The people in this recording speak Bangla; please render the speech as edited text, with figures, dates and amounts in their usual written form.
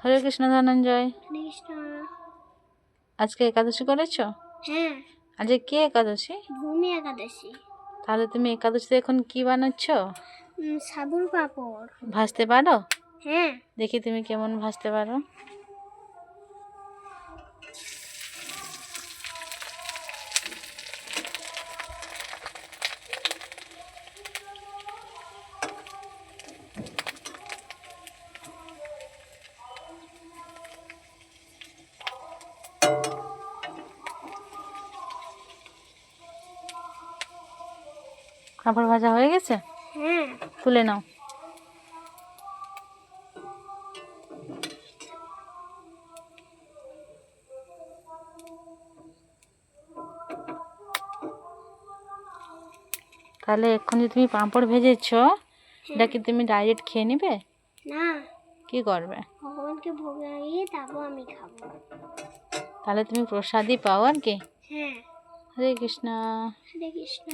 হরে কৃষ্ণ ধনঞ্জয়। হরে কৃষ্ণ। আজকে একাদশী করেছো? হ্যাঁ, আজকে কি একাদশী? ভূমি একাদশী। তাহলে তুমি একাদশীতে এখন কি বানাচ্ছ? সাবুর পাঁপড়। ভাজতে পারো? হ্যাঁ। দেখি তুমি কেমন ভাজতে পারো। পাঁপড় ভাজা হয়ে গেছে? হ্যাঁ। তুলে নাও। তাহলে এখন যে তুমি পাঁপড় ভেজেছ, এটা কি তুমি ডাইরেক্ট খেয়ে নেবে? না, কি করবে? ভগবানকে ভোগ লাগিয়ে তারপর আমি খাবো। তাহলে তুমি প্রসাদই পাও আর কি। হ্যাঁ। হরে কৃষ্ণ। হরে কৃষ্ণ।